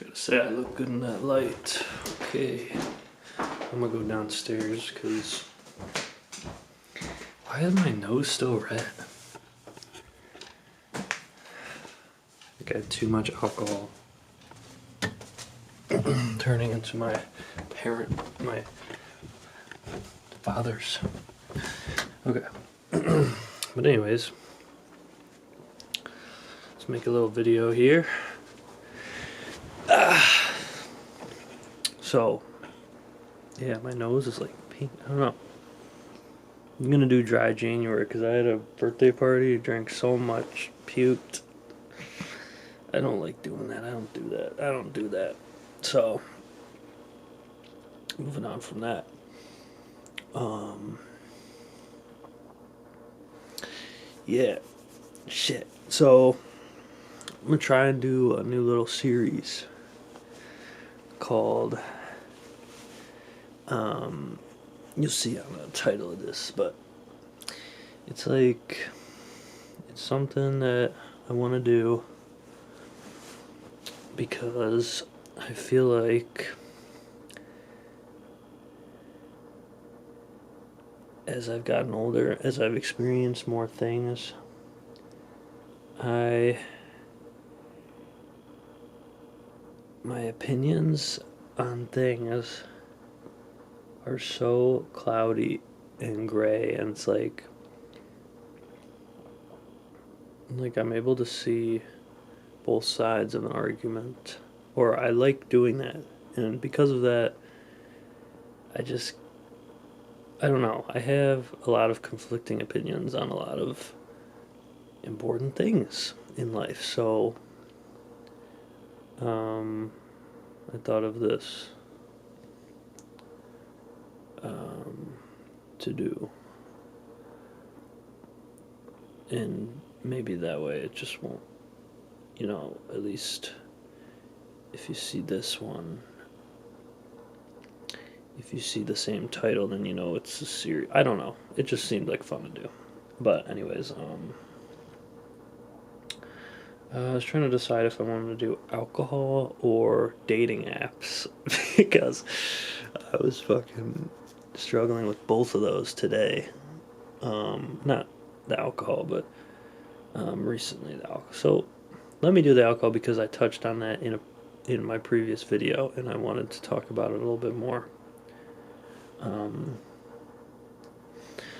Gotta say I look good in that light. Okay, I'm gonna go downstairs because why is my nose still red? I think I had too much alcohol. Turning into my father's. Okay. But anyways, let's make a little video here. So, yeah, my nose is like pink. I don't know. I'm gonna do dry January because I had a birthday party, drank so much, puked. I don't like doing that. I don't do that. So, moving on from that. Yeah, shit. So, I'm gonna try and do a new little series called, you'll see on the title of this, but it's something that I want to do because I feel like as I've gotten older, as I've experienced more things, my opinions on things are so cloudy and gray, and it's like I'm able to see both sides of an argument, or I like doing that, and because of that, I don't know, I have a lot of conflicting opinions on a lot of important things in life. So I thought of this to do, and maybe that way it just won't, at least if you see this one, if you see the same title, then you know it's a series. I don't know, it just seemed like fun to do. But anyways, I was trying to decide if I wanted to do alcohol or dating apps because I was fucking struggling with both of those today. Not the alcohol, but recently the alcohol. So let me do the alcohol because I touched on that in my previous video, and I wanted to talk about it a little bit more.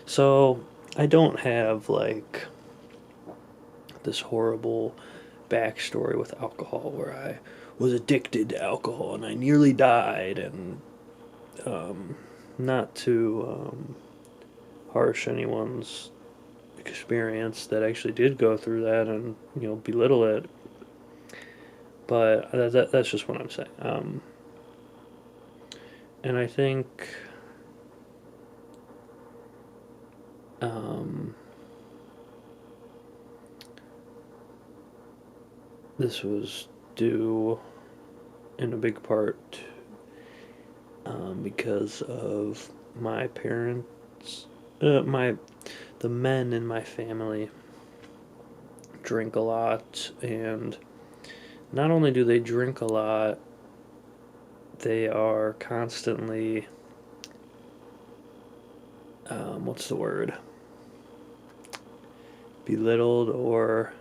So I don't have like this horrible backstory with alcohol where I was addicted to alcohol and I nearly died, and not to harsh anyone's experience that actually did go through that and belittle it, but that's just what I'm saying. And I think this was due in a big part because of my parents, the men in my family drink a lot, and not only do they drink a lot, they are constantly, what's the word? Belittled or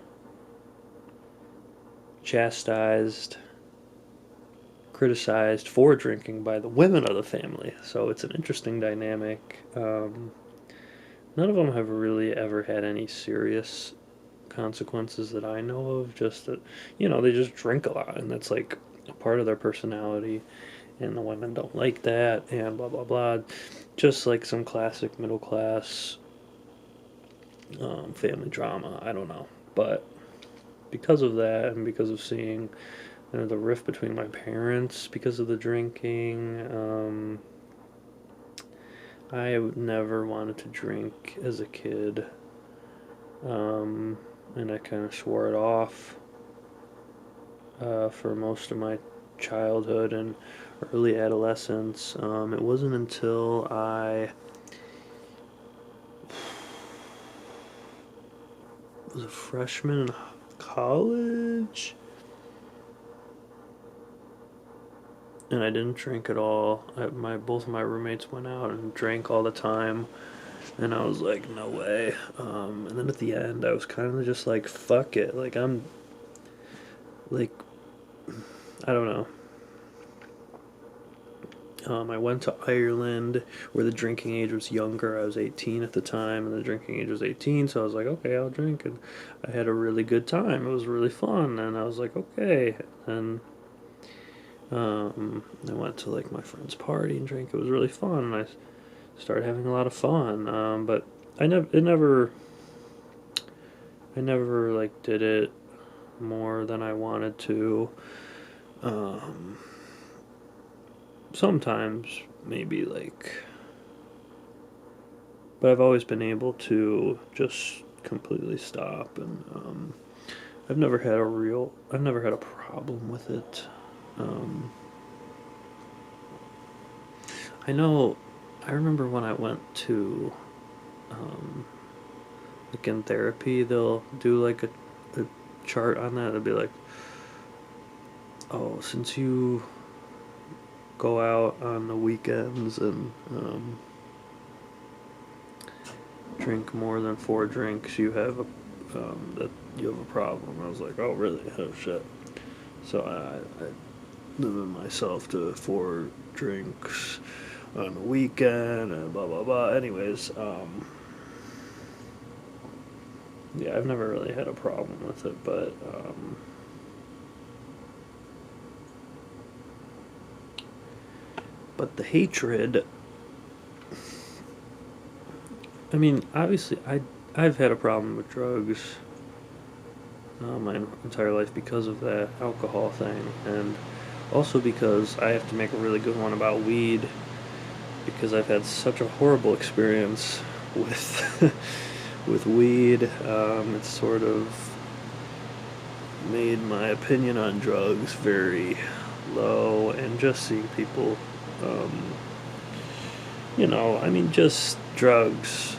chastised, criticized for drinking by the women of the family. So it's an interesting dynamic. None of them have really ever had any serious consequences that I know of. Just that, they just drink a lot, and that's like a part of their personality, and the women don't like that, and blah blah blah. Just like some classic middle class family drama. I don't know, but because of that, and because of seeing the rift between my parents because of the drinking, I never wanted to drink as a kid, and I kind of swore it off for most of my childhood and early adolescence. It wasn't until I was a freshman in college and I didn't drink at all. Both of my roommates went out and drank all the time, and I was like, no way. And then at the end, I was kind of just like, fuck it. Like I'm like, I don't know. I went to Ireland where the drinking age was younger. I was 18 at the time, and the drinking age was 18, so I was like, okay, I'll drink. And I had a really good time. It was really fun, and I was like, okay. And I went to like my friend's party and drank. It was really fun, and I started having a lot of fun. But I never like did it more than I wanted to. Um, Sometimes maybe like, but I've always been able to just completely stop, and I've never had a problem with it. Um, I know, I remember when I went to, um, like in therapy, they'll do like a chart on that. It'll be like, oh, since you go out on the weekends and drink more than 4 drinks, that you have a problem. I was like, oh really? Oh shit. So I limit myself to 4 drinks on the weekend and blah blah blah. Anyways, yeah, I've never really had a problem with it, but the hatred. I mean, obviously, I've had a problem with drugs my entire life because of that alcohol thing, and also because I have to make a really good one about weed because I've had such a horrible experience with with weed. It's sort of made my opinion on drugs very low, and just seeing people, um, I mean, just drugs.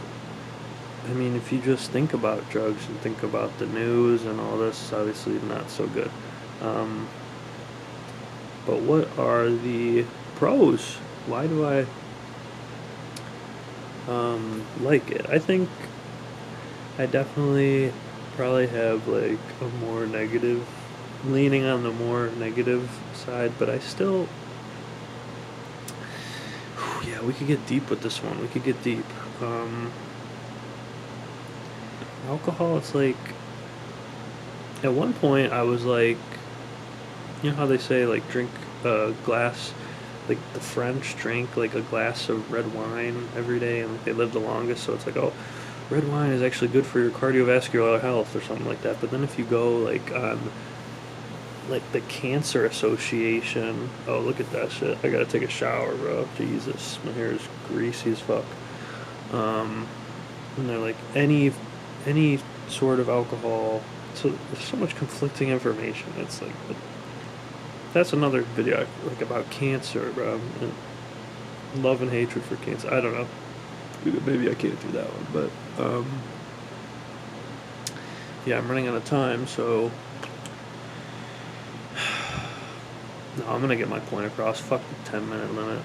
I mean, if you just think about drugs and think about the news and all this, it's obviously not so good. Um, but what are the pros? Why do I like it? I think I definitely probably have like a more negative, leaning on the more negative side, but I still, yeah, we could get deep with this one. We could get deep. Um, Alcohol, it's like, at one point I was like, you know how they say like drink a glass, like the French drink like a glass of red wine every day, and like they live the longest, so it's like, oh, red wine is actually good for your cardiovascular health or something like that. But then if you go like on like the Cancer Association, oh look at that shit, I gotta take a shower, bro, Jesus, my hair is greasy as fuck. um and they're like, any sort of alcohol, so there's so much conflicting information. It's like, that's another video like about cancer, bro, and love and hatred for cancer. I don't know, maybe I can't do that one, but yeah, I'm running out of time, so no, I'm gonna get my point across. Fuck the 10-minute limit.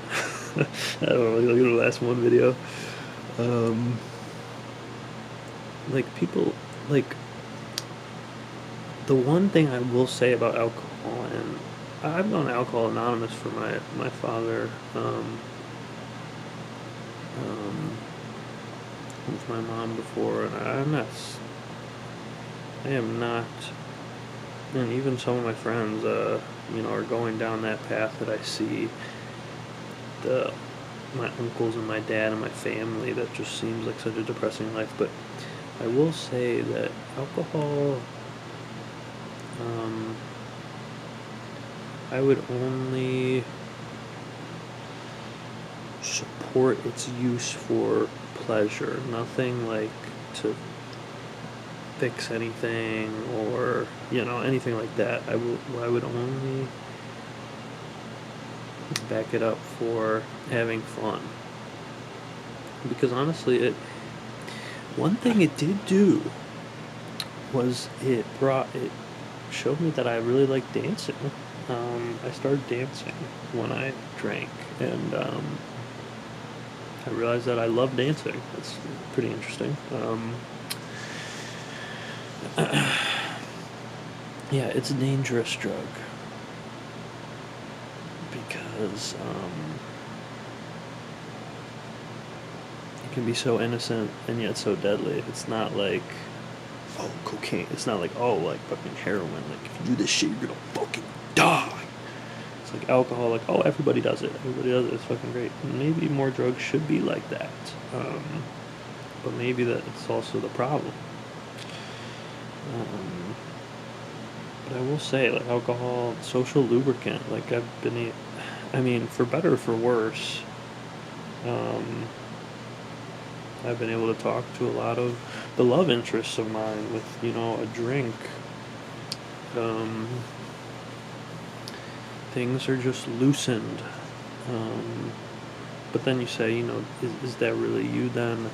I don't know, look at the last one video. um like people, like, the one thing I will say about alcohol, and I've gone Alcohol Anonymous for my father, um, with my mom before, and I am not, and even some of my friends, are going down that path that I see the my uncles and my dad and my family. That just seems like such a depressing life. But I will say that alcohol, um, I would only support its use for pleasure, nothing like to fix anything or anything like that. I would only back it up for having fun, because honestly, it one thing it did do was it showed me that I really like dancing. I started dancing when I drank, and I realized that I love dancing. It's pretty interesting. Yeah, it's a dangerous drug because it can be so innocent and yet so deadly. It's not like, oh, cocaine. It's not like, oh, like fucking heroin. Like, if you do this shit, you're gonna fucking die. It's like alcohol. Like, oh, everybody does it. Everybody does it. It's fucking great. Maybe more drugs should be like that. But maybe that's also the problem. Um, but I will say, like, alcohol, social lubricant. Like, I mean, for better or for worse, um, I've been able to talk to a lot of the love interests of mine with, a drink. Um, Things are just loosened. Um, but then you say, is that really you then?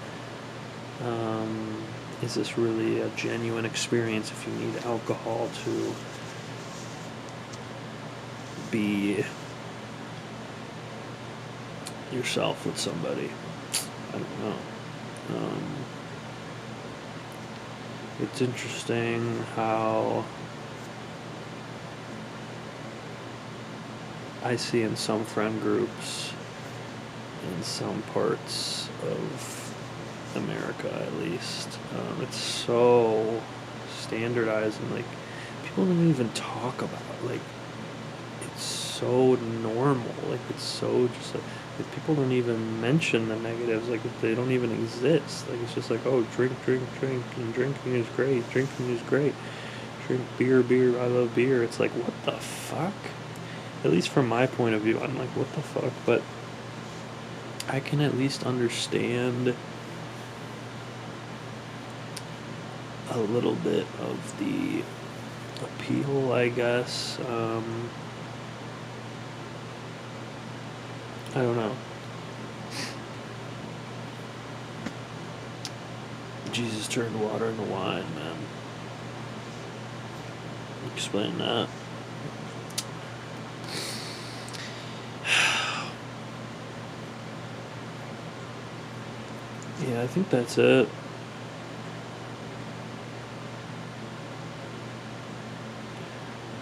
Is this really a genuine experience if you need alcohol to be yourself with somebody? I don't know. Um, it's interesting how I see in some friend groups, in some parts of America at least, it's so standardized and like people don't even talk about it. Like it's so normal. Like it's so just like people don't even mention the negatives. Like they don't even exist. Like it's just like, oh, drink, drink, drink, and drinking is great. Drinking is great. Drink beer, beer. I love beer. It's like, what the fuck? At least from my point of view, I'm like, what the fuck? But I can at least understand a little bit of the appeal, I guess. I don't know. Jesus turned water into wine, man. Explain that. Yeah, I think that's it.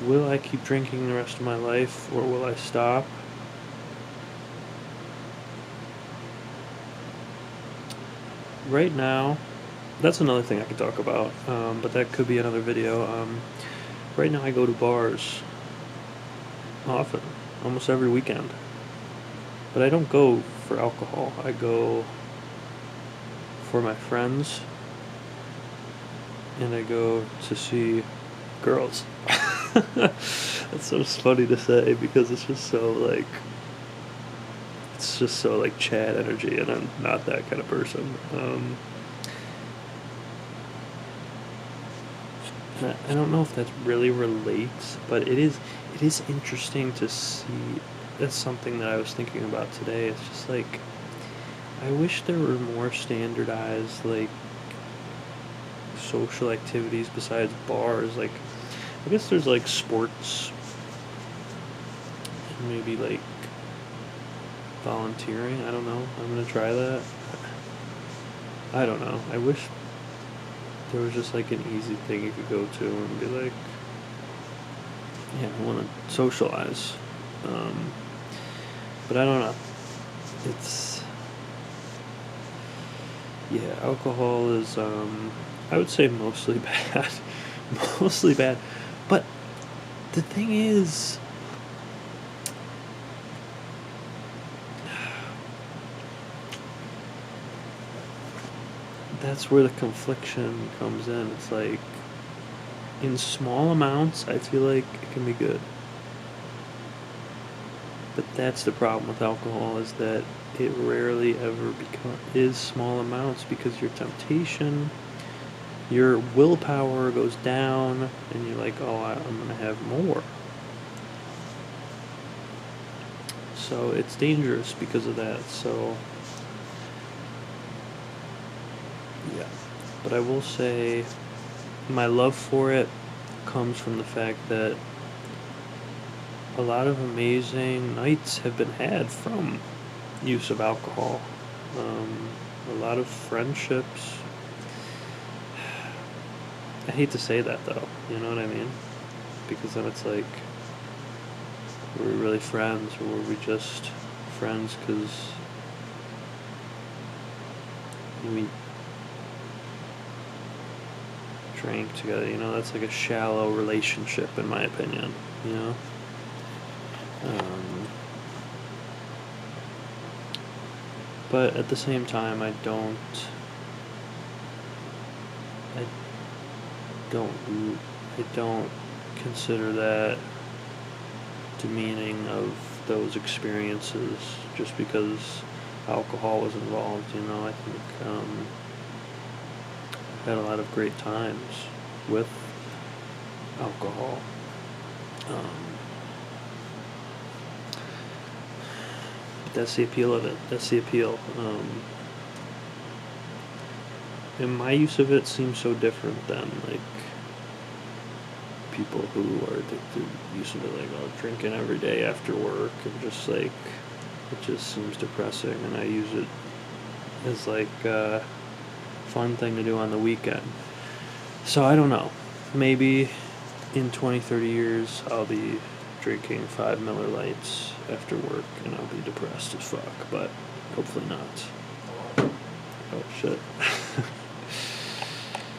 Will I keep drinking the rest of my life, or will I stop? Right now, that's another thing I could talk about, but that could be another video. Right now, I go to bars often, almost every weekend. But I don't go for alcohol. I go for my friends, and I go to see girls. That's so funny to say because it's just so like Chad energy, and I'm not that kind of person. I don't know if that really relates, but it is interesting to see. That's something that I was thinking about today. It's just like I wish there were more standardized like social activities besides bars. Like I guess there's like sports and maybe like volunteering. I don't know. I'm gonna try that. I don't know. I wish there was just like an easy thing you could go to and be like, yeah, I want to socialize. But I don't know. It's yeah, alcohol is I would say mostly bad, mostly bad. But the thing is, that's where the confliction comes in. It's like in small amounts, I feel like it can be good. But that's the problem with alcohol is that it rarely ever is small amounts because your temptation, your willpower goes down, and you're like, oh, I'm gonna have more. So it's dangerous because of that. So yeah, but I will say my love for it comes from the fact that a lot of amazing nights have been had from use of alcohol. Um, a lot of friendships. I hate to say that though, you know what I mean? Because then it's like, were we really friends, or were we just friends because we drank together? You know, that's like a shallow relationship, in my opinion. You know, um, but at the same time, I don't, I don't consider that demeaning of those experiences just because alcohol was involved. You know, I think I've had a lot of great times with alcohol. Um, that's the appeal of it. That's the appeal. And my use of it seems so different than like people who are addicted use of it, like drinking every day after work, and just like it just seems depressing. And I use it as like a fun thing to do on the weekend. So I don't know. Maybe in 20, 30 years, I'll be drinking 5 Miller Lights after work and I'll be depressed as fuck, but hopefully not. Oh shit.